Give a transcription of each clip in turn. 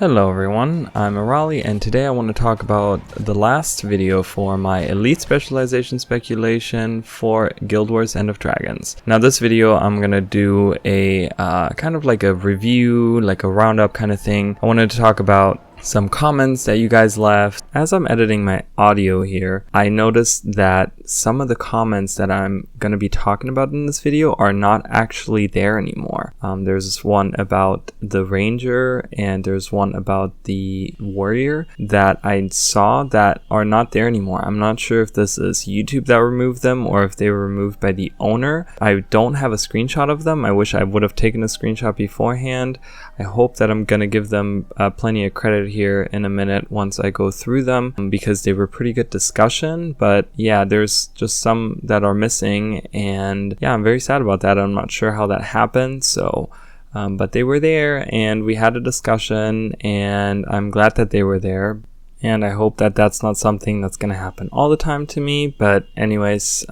Hello everyone, I'm Arali, and today I want to talk about the last video for my Elite Specialization speculation for Guild Wars End of Dragons. Now this video I'm going to do a kind of like a review, like a roundup kind of thing. I wanted to talk about some comments that you guys left. As I'm editing my audio here, I noticed that some of the comments that I'm going to be talking about in this video are not actually there anymore. There's one about the Ranger and there's one about the Warrior that I saw that are not there anymore. I'm not sure if this is YouTube that removed them or if they were removed by the owner. I don't have a screenshot of them. I wish I would have taken a screenshot beforehand. I hope that I'm going to give them plenty of credit here in a minute once I go through them, because they were pretty good discussion. But yeah, there's just some that are missing, and yeah, I'm very sad about that. I'm not sure how that happened, so but they were there and we had a discussion, and I'm glad that they were there, and I hope that that's not something that's going to happen all the time to me. But anyways,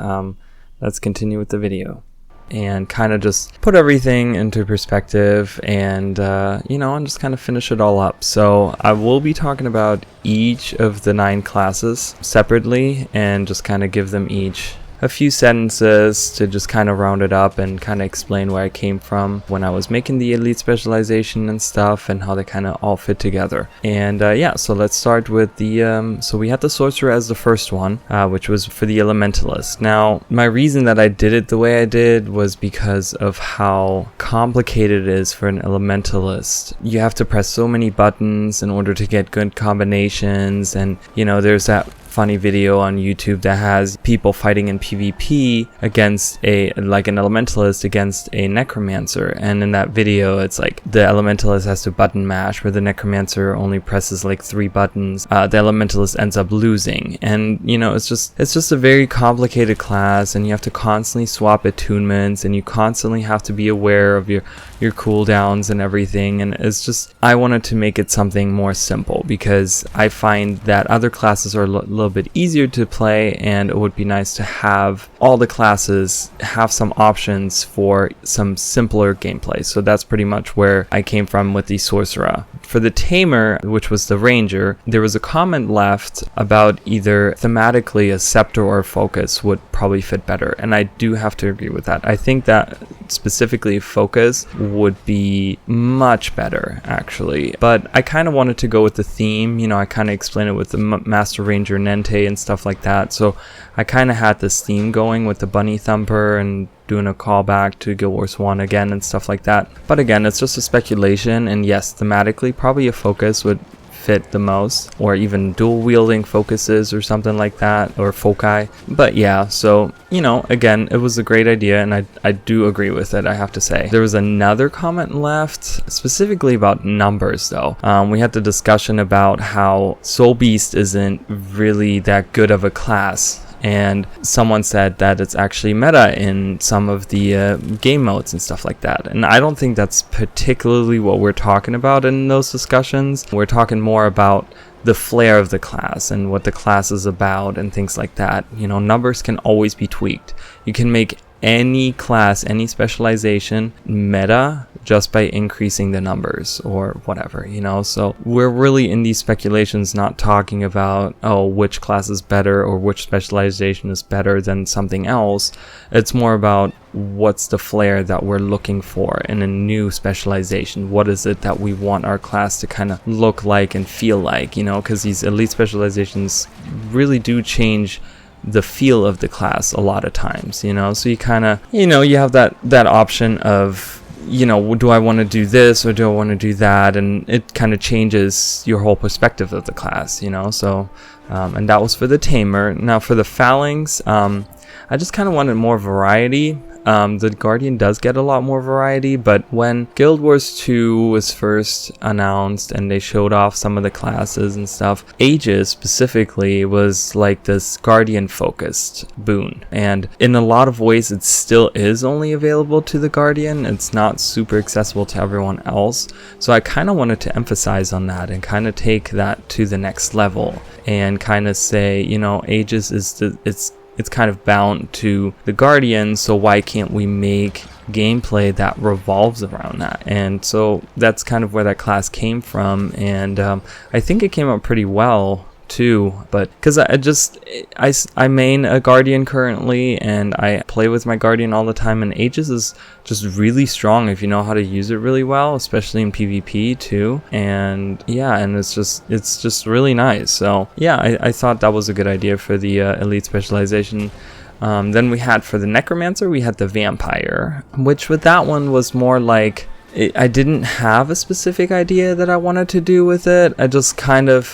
let's continue with the video and kind of just put everything into perspective and and just kind of finish it all up. So I will be talking about each of the 9 classes separately and just kind of give them each a few sentences to just kind of round it up and kind of explain where I came from when I was making the Elite Specialization and stuff, and how they kind of all fit together. And yeah, so let's start with the so we had the Sorcerer as the first one, which was for the Elementalist. Now my reason that I did it the way I did was because of how complicated it is for an Elementalist. You have to press so many buttons in order to get good combinations, and there's that funny video on YouTube that has people fighting in PvP against an Elementalist against a Necromancer, and in that video it's like the Elementalist has to button mash where the Necromancer only presses like 3 buttons. The Elementalist ends up losing, and it's just a very complicated class, and you have to constantly swap attunements, and you constantly have to be aware of your cooldowns and everything. And it's just, I wanted to make it something more simple, because I find that other classes are a little bit easier to play, and it would be nice to have all the classes have some options for some simpler gameplay. So that's pretty much where I came from with the Sorcerer. For the Tamer, which was the Ranger, there was a comment left about either thematically a Scepter or a Focus would probably fit better, and I do have to agree with that. I think that specifically Focus would be much better actually, but I kind of wanted to go with the theme. I kind of explained it with the Master Ranger Nente and stuff like that, so I kind of had this theme going with the Bunny Thumper and doing a callback to Guild Wars 1 again and stuff like that. But again, it's just a speculation, and yes, thematically probably a Focus would fit the most, or even dual wielding focuses or something like that, or foci. But yeah, so again, it was a great idea, and I do agree with it, I have to say. There was another comment left specifically about numbers though. We had the discussion about how Soul Beast isn't really that good of a class, and someone said that it's actually meta in some of the game modes and stuff like that. And I don't think that's particularly what we're talking about in those discussions. We're talking more about the flair of the class and what the class is about and things like that. Numbers can always be tweaked. You can make any class, any specialization meta just by increasing the numbers or whatever, so we're really in these speculations not talking about which class is better or which specialization is better than something else. It's more about what's the flair that we're looking for in a new specialization. What is it that we want our class to kind of look like and feel like, because these elite specializations really do change the feel of the class a lot of times, so you kind of you have that option of do I want to do this or do I want to do that, and it kind of changes your whole perspective of the class, so and that was for the Tamer. Now for the Phalanx, I just kind of wanted more variety. The Guardian does get a lot more variety, but when Guild Wars 2 was first announced and they showed off some of the classes and stuff, Aegis specifically was like this Guardian focused boon, and in a lot of ways it still is only available to the Guardian. It's not super accessible to everyone else, so I kind of wanted to emphasize on that and kind of take that to the next level and kind of say, Aegis is it's kind of bound to the Guardian, so why can't we make gameplay that revolves around that? And so that's kind of where that class came from, and I think it came out pretty well too, but because I main a Guardian currently, and I play with my Guardian all the time, and Aegis is just really strong if you know how to use it really well, especially in PvP too. And yeah, and it's just really nice. So yeah, I thought that was a good idea for the elite specialization. Then we had for the Necromancer, we had the Vampire, which with that one was more like, I didn't have a specific idea that I wanted to do with it. I just kind of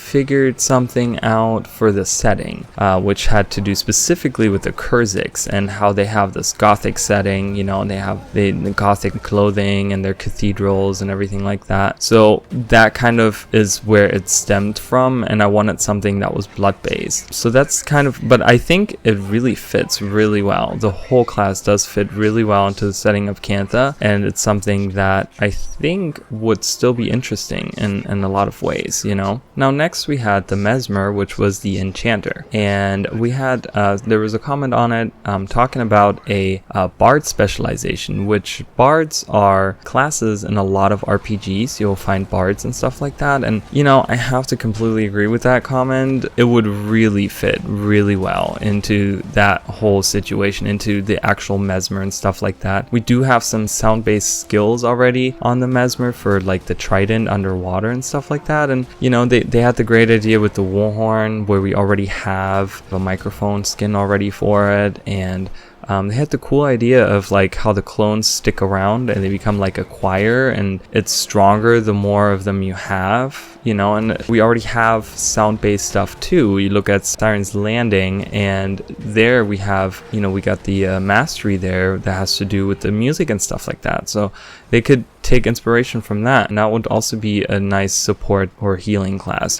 figured something out for the setting, which had to do specifically with the Kurziks and how they have this gothic setting, you know, and they have the gothic clothing and their cathedrals and everything like that. So that kind of is where it stemmed from, and I wanted something that was blood based. So that's kind of, but I think it really fits really well. The whole class does fit really well into the setting of Cantha, and it's something that I think would still be interesting in a lot of ways, you know. Now next we had the Mesmer, which was the Enchanter, and we had there was a comment on it talking about a Bard specialization, which Bards are classes in a lot of RPGs. You'll find Bards and stuff like that, and you know, I have to completely agree with that comment. It would really fit really well into that whole situation, into the actual Mesmer and stuff like that. We do have some sound-based skills already on the Mesmer for like the trident underwater and stuff like that, and you know, they had the great idea with the Warhorn, where we already have a microphone skin already for it, and they had the cool idea of like how the clones stick around and they become like a choir, and it's stronger the more of them you have, you know. And we already have sound-based stuff too. You look at Siren's Landing, and there we have, you know, we got the mastery there that has to do with the music and stuff like that. So they could take inspiration from that, and that would also be a nice support or healing class,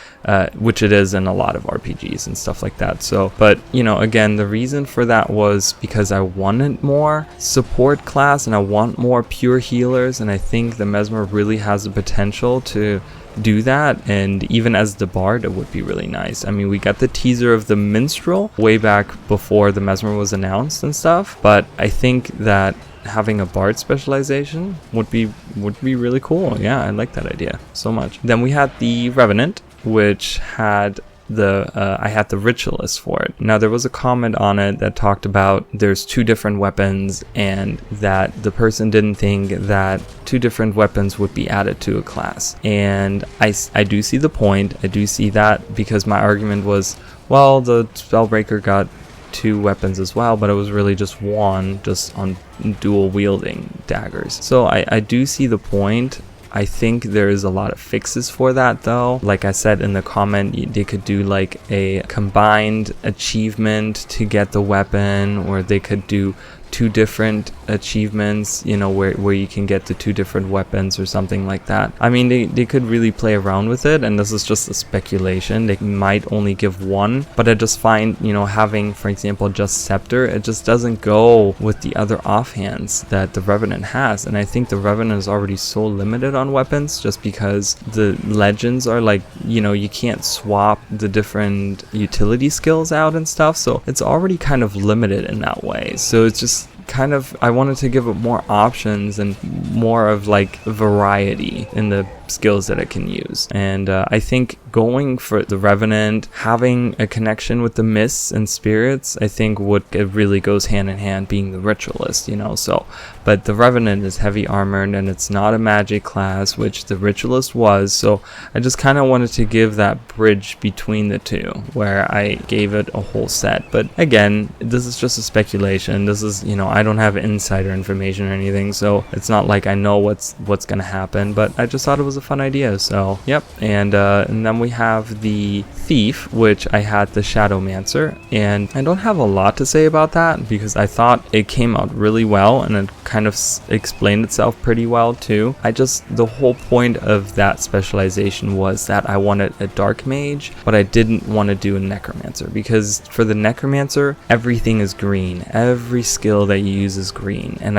which it is in a lot of RPGs and stuff like that. So, but you know, again, the reason for that was because I wanted more support class and I want more pure healers, and I think the Mesmer really has the potential to do that, and even as the Bard it would be really nice. I mean, we got the teaser of the Minstrel way back before the Mesmer was announced and stuff, but I think that having a Bard specialization would be really cool. Yeah, I like that idea so much. Then we had the Revenant, which had I had the Ritualist for it. Now there was a comment on it that talked about there's two different weapons, and that the person didn't think that two different weapons would be added to a class. And I do see the point. I do see that, because my argument was, well, the Spellbreaker got two weapons as well, but it was really just one, just on dual wielding daggers. So I do see the point. I think there is a lot of fixes for that though. Like I said in the comment, they could do like a combined achievement to get the weapon, or they could do two different achievements, you know, where you can get the two different weapons or something like that. I mean, they could really play around with it, and this is just a speculation. They might only give one, but I just find, you know, having, for example, just Scepter, it just doesn't go with the other offhands that the Revenant has. And I think the Revenant is already so limited on weapons, just because the legends are like, you know, you can't swap the different utility skills out and stuff, so it's already kind of limited in that way. So it's just kind of, I wanted to give it more options and more of like variety in the skills that it can use. And I think going for the Revenant, having a connection with the mists and spirits, I think it really goes hand in hand, being the Ritualist, you know. So, but the Revenant is heavy armored, and it's not a magic class, which the Ritualist was. So I just kind of wanted to give that bridge between the two, where I gave it a whole set. But again, this is just a speculation. This is, you know, I don't have insider information or anything, so it's not like I know what's gonna happen, but I just thought it was a fun idea. So yep. And then we have the Thief, which I had the Shadowmancer, and I don't have a lot to say about that, because I thought it came out really well, and it kind of explained itself pretty well too. The whole point of that specialization was that I wanted a Dark Mage, but I didn't want to do a Necromancer, because for the Necromancer, everything is green. Every skill that you use is green, and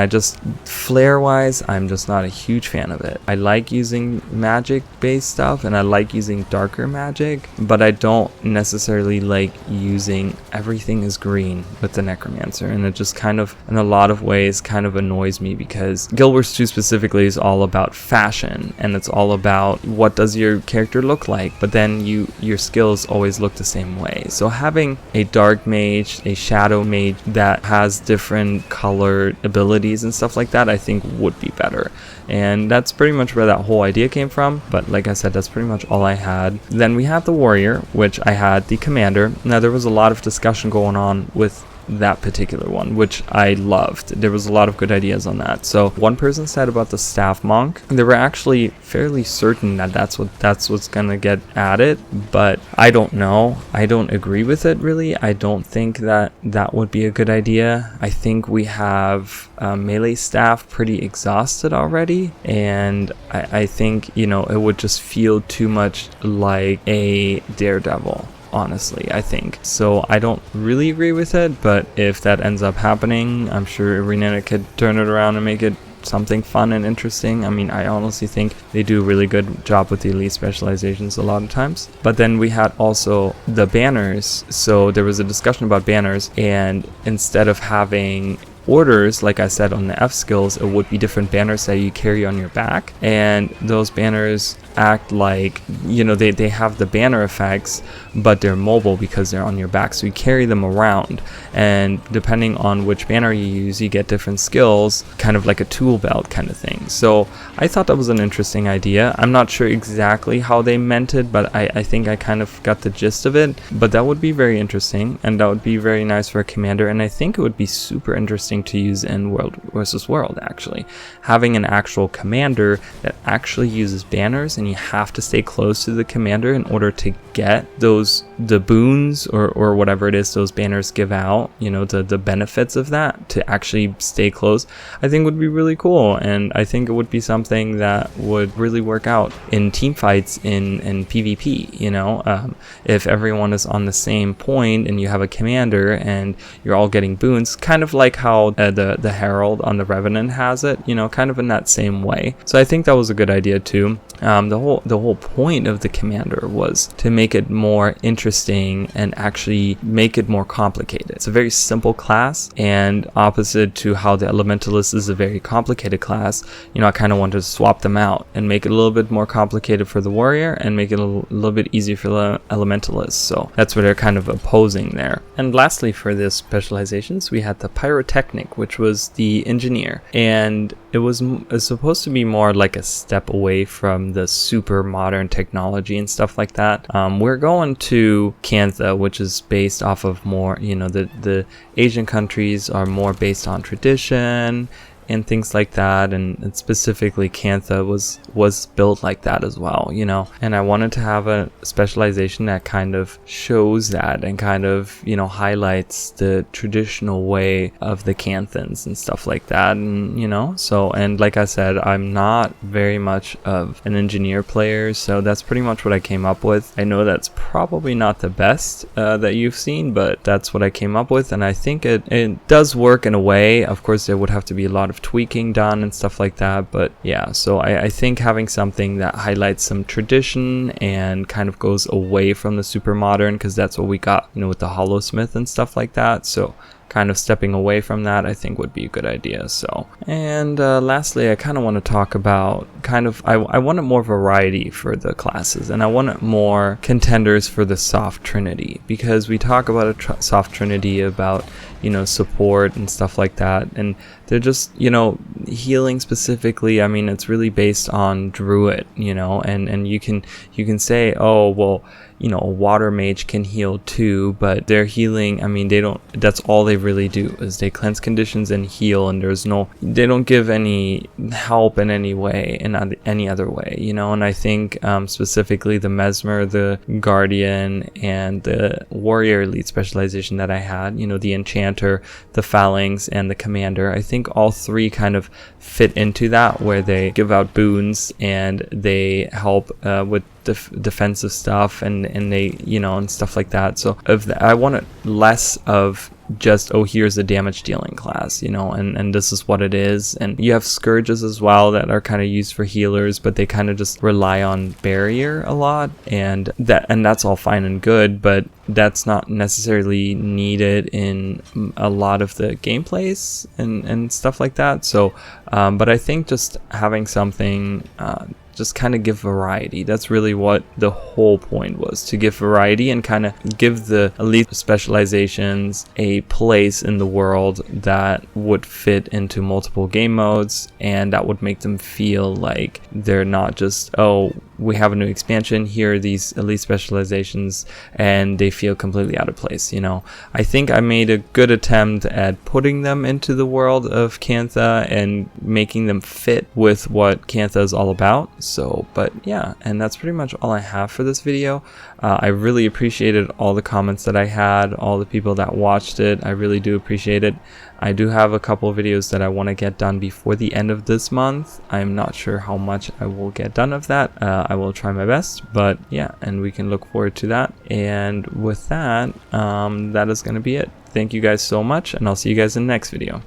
flare wise, I'm just not a huge fan of it. I like using magic based stuff, and I like using darker magic, but I don't necessarily like using everything is green with the Necromancer, and it just kind of, in a lot of ways, kind of annoys me, because Guild Wars 2 specifically is all about fashion, and it's all about what does your character look like, but then your skills always look the same way. So having a dark mage, a shadow mage that has different colored abilities and stuff like that, I think would be better. And that's pretty much where that whole idea came from, but like I said, that's pretty much all I had. Then we had the warrior, which I had the commander. Now there was a lot of discussion going on with that particular one, which I loved. There was a lot of good ideas on that. So one person said about the staff monk, they were actually fairly certain that that's what's gonna get added, but I don't know. I don't agree with it really. I don't think that would be a good idea. I think we have melee staff pretty exhausted already, and I think, you know, it would just feel too much like a daredevil, honestly, I think. So I don't really agree with it, but if that ends up happening, I'm sure Revenant could turn it around and make it something fun and interesting. I mean, I honestly think they do a really good job with the elite specializations a lot of times. But then we had also the banners. So there was a discussion about banners, and instead of having orders, like I said on the F skills, it would be different banners that you carry on your back, and those banners act like, you know, they have the banner effects, but they're mobile because they're on your back, so you carry them around, and depending on which banner you use, you get different skills, kind of like a tool belt kind of thing. So I thought that was an interesting idea. I'm not sure exactly how they meant it, but I think I kind of got the gist of it. But that would be very interesting, and that would be very nice for a commander, and I think it would be super interesting to use in World versus World, actually. Having an actual commander that actually uses banners, and you have to stay close to the commander in order to get the boons or whatever it is those banners give out, you know, the benefits of that, to actually stay close, I think would be really cool. And I think it would be something that would really work out in team fights in PvP, you know. If everyone is on the same point and you have a commander and you're all getting boons, kind of like how the Herald on the Revenant has it, you know, kind of in that same way. So I think that was a good idea too. The whole point of the commander was to make it more interesting and actually make it more complicated. It's a very simple class, and opposite to how the Elementalist is a very complicated class, you know, I kind of wanted to swap them out and make it a little bit more complicated for the warrior and make it a little bit easier for the Elementalist. So that's what they're kind of opposing there. And lastly, for this specializations, we had the Pyrotechnic, which was the engineer, and it was supposed to be more like a step away from the super modern technology and stuff like that. We're going to Cantha, which is based off of more, you know, the Asian countries are more based on tradition and things like that, and specifically Cantha was built like that as well, you know. And I wanted to have a specialization that kind of shows that and kind of, you know, highlights the traditional way of the Canthans and stuff like that, and you know. So, and like I said, I'm not very much of an engineer player, so that's pretty much what I came up with. I know that's probably not the best that you've seen, but that's what I came up with, and I think it does work in a way. Of course, there would have to be a lot of tweaking done and stuff like that, but yeah, so I think having something that highlights some tradition and kind of goes away from the super modern, because that's what we got, you know, with the Hollowsmith and stuff like that. So kind of stepping away from that, I think, would be a good idea. So, and lastly, I kind of want to talk about I wanted more variety for the classes, and I wanted more contenders for the soft trinity, because we talk about a soft trinity about, you know, support and stuff like that, and they're just, you know, healing specifically. I mean, it's really based on druid, you know, and you can say, oh well, you know, a water mage can heal too, but they're healing, I mean, that's all they really do is they cleanse conditions and heal, and they don't give any help in any way, in any other way, you know. And I think specifically the Mesmer, the Guardian, and the Warrior Elite specialization that I had, you know, the Enchanter, the Phalanx, and the Commander, I think all three kind of fit into that, where they give out boons and they help with defensive stuff and they, you know, and stuff like that. So I wanted less of just, oh, here's a damage dealing class, you know, and this is what it is. And you have scourges as well that are kind of used for healers, but they kind of just rely on barrier a lot, and that's all fine and good, but that's not necessarily needed in a lot of the gameplays and stuff like that. So but I think just having something just kind of give variety. That's really what the whole point was, to give variety and kind of give the elite specializations a place in the world that would fit into multiple game modes, and that would make them feel like they're not just, oh, we have a new expansion, here are these elite specializations, and they feel completely out of place, you know. I think I made a good attempt at putting them into the world of Cantha and making them fit with what Cantha is all about. So, but yeah, and that's pretty much all I have for this video. I really appreciated all the comments that I had, all the people that watched it. I really do appreciate it. I do have a couple of videos that I want to get done before the end of this month. I'm not sure how much I will get done of that. I will try my best, but yeah, and we can look forward to that. And with that, that is going to be it. Thank you guys so much, and I'll see you guys in the next video.